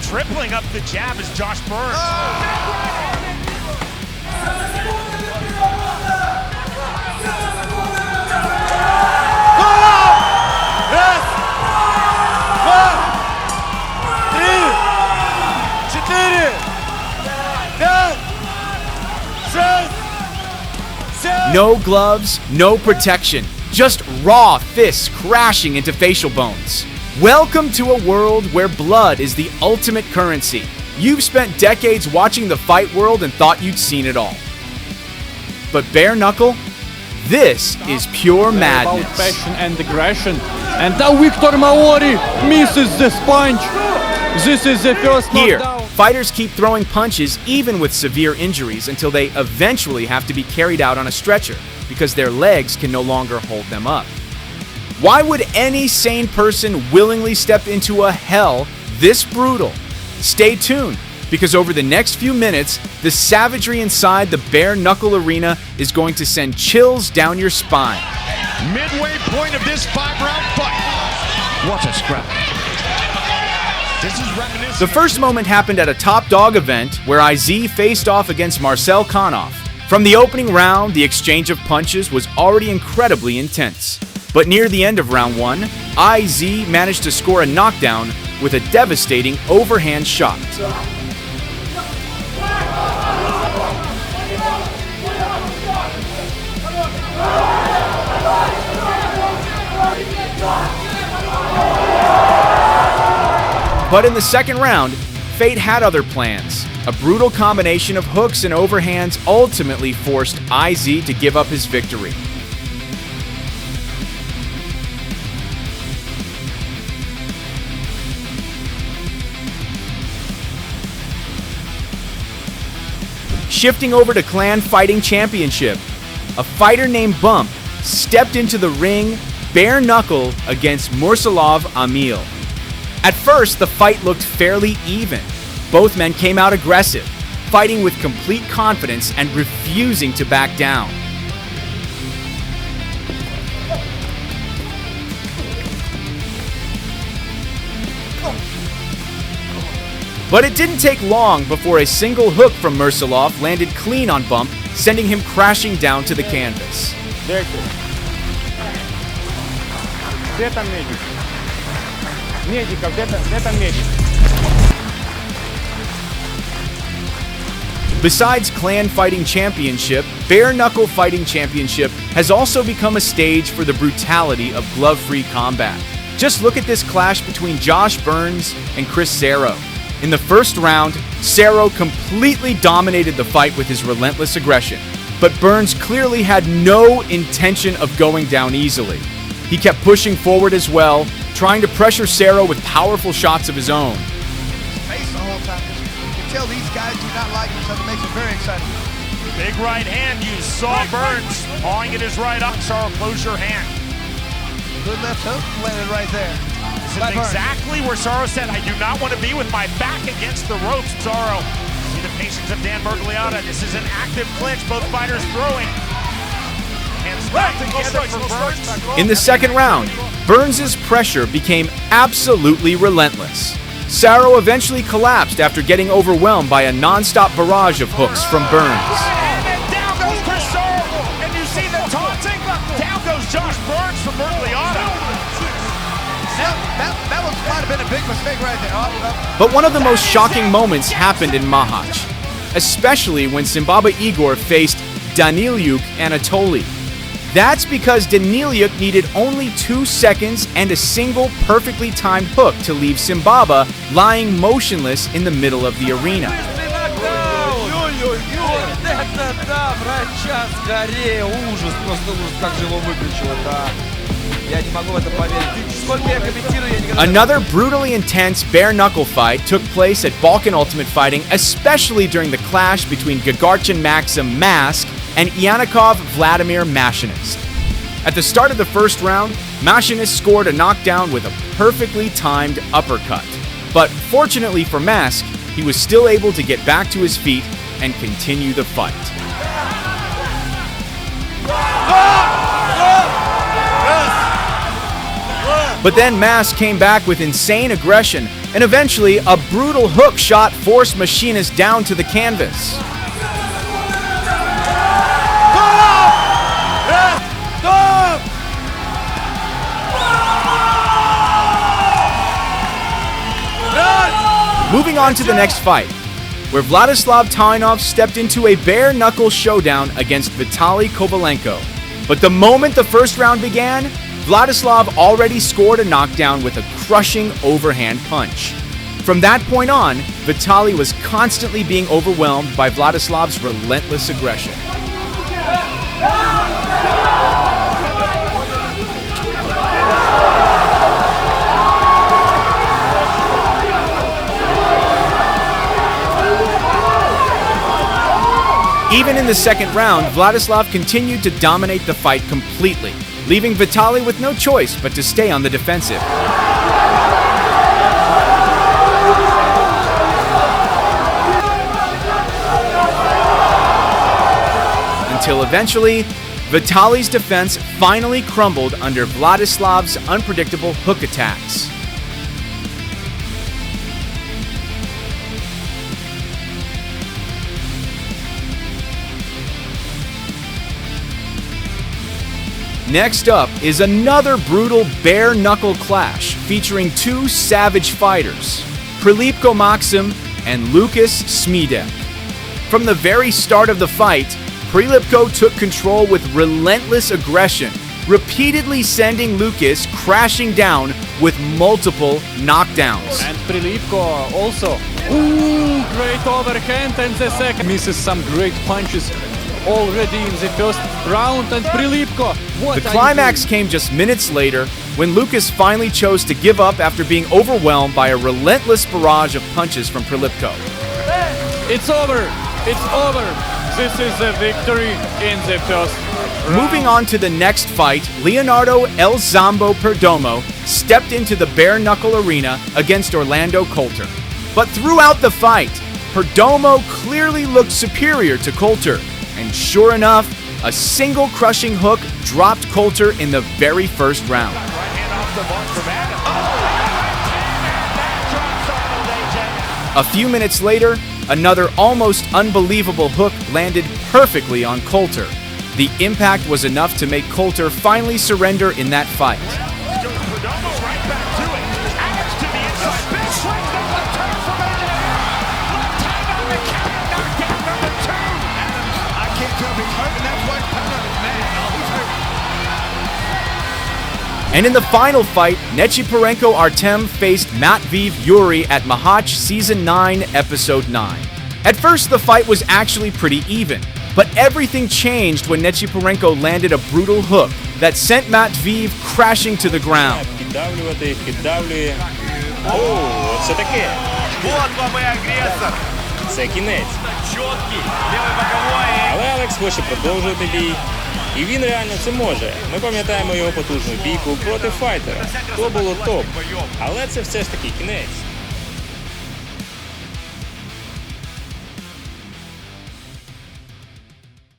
Tripling up the jab is Josh Burns. No gloves, no protection, just raw fists crashing into facial bones. Welcome to a world where blood is the ultimate currency. You've spent decades watching the fight world and thought you'd seen it all. But bare knuckle? This is pure madness. About passion and aggression. And now Victor Maori misses this punch. This is the first knockdown. Here, fighters keep throwing punches even with severe injuries until they eventually have to be carried out on a stretcher because their legs can no longer hold them up. Why would any sane person willingly step into a hell this brutal? Stay tuned, because over the next few minutes, the savagery inside the bare knuckle arena is going to send chills down your spine. Midway point of this 5-round fight. What a scrap. This is reminiscent. The first moment happened at a top dog event where Isiz faced off against Marcel Konoff. From the opening round, the exchange of punches was already incredibly intense. But near the end of round 1, Isiz managed to score a knockdown with a devastating overhand shot. But in the second round, fate had other plans. A brutal combination of hooks and overhands ultimately forced Isiz to give up his victory. Shifting over to Clan Fighting Championship, a fighter named Bump stepped into the ring bare knuckle against Marcelov Amil. At first, the fight looked fairly even. Both men came out aggressive, fighting with complete confidence and refusing to back down. But it didn't take long before a single hook from Marcelov landed clean on Bump, sending him crashing down to the canvas. Besides Clan Fighting Championship, Bare Knuckle Fighting Championship has also become a stage for the brutality of glove-free combat. Just look at this clash between Josh Burns and Chris Serro. In the first round, Serro completely dominated the fight with his relentless aggression, but Burns clearly had no intention of going down easily. He kept pushing forward as well, trying to pressure Serro with powerful shots of his own. Face the whole time. You can tell these guys do not like each other. Makes it very exciting. Big right hand. You saw Burns pawing at his right arm. Serro, close your hand. Good left hook landed right there. This is exactly where Serro said, I do not want to be with my back against the ropes. Serro, see the patience of Dan Merculov. This is an active clinch. Both fighters throwing. Hands back together for Burns. In the second round, Burns' pressure became absolutely relentless. Serro eventually collapsed after getting overwhelmed by a non-stop barrage of hooks from Burns. And then down goes Chris Serro. And you see the taunting. Down goes Josh Burns from Merculov. That might have been a big mistake right there. But one of the most shocking moments happened in Mahach, especially when Zimbabwe Igor faced Danilyuk Anatoly. That's because Danilyuk needed only 2 seconds and a single perfectly timed hook to leave Zimbabwe lying motionless in the middle of the arena. Another brutally intense bare knuckle fight took place at Balkan Ultimate Fighting, especially during the clash between Gagin Maxim Mask and Yanikov Vladimir Mashinist. At the start of the first round, Mashinist scored a knockdown with a perfectly timed uppercut. But fortunately for Mask, he was still able to get back to his feet and continue the fight. But then Mask came back with insane aggression, and eventually a brutal hook shot forced Mashinist down to the canvas. Moving on to the next fight, where Vladislav stepped into a bare-knuckle showdown against Vitali Kovalenko. But the moment the first round began, Vladislav already scored a knockdown with a crushing overhand punch. From that point on, Vitali was constantly being overwhelmed by Vladislav's relentless aggression. Even in the second round, Vladislav continued to dominate the fight completely, leaving Vitali with no choice but to stay on the defensive. Until eventually, Vitali's defense finally crumbled under Vladislav's unpredictable hook attacks. Next up is another brutal bare-knuckle clash featuring two savage fighters, Prolipko Maxim and Lukas Smedek. From the very start of the fight, Prolipko took control with relentless aggression, repeatedly sending Lukas crashing down with multiple knockdowns. And Prolipko also. Great overhand, and the second misses some great punches already in the first round. And Prolipko, the climax came just minutes later when Lukas finally chose to give up after being overwhelmed by a relentless barrage of punches from Prolipko. It's over! It's over! This is the victory in the first round. Moving on to the next fight, Leonardo El Zombo Perdomo stepped into the bare-knuckle arena against Orlando Coulter. But throughout the fight, Perdomo clearly looked superior to Coulter. And sure enough, a single crushing hook dropped Coulter in the very first round. A few minutes later, another almost unbelievable hook landed perfectly on Coulter. The impact was enough to make Coulter finally surrender in that fight. And in the final fight, Nechiporenko Artem faced Matveev Yuri at Mahach Season 9, Episode 9. At first, the fight was actually pretty even, but everything changed when Nechiporenko landed a brutal hook that sent Matveev crashing to the ground. Це таке. Вот вам і агресор. Це кінець. Але Алекс хоче продовжувати бій. І він реально це може. Ми пам'ятаємо його потужну бійку проти файтера. То було топ. Але це все ж таки кінець.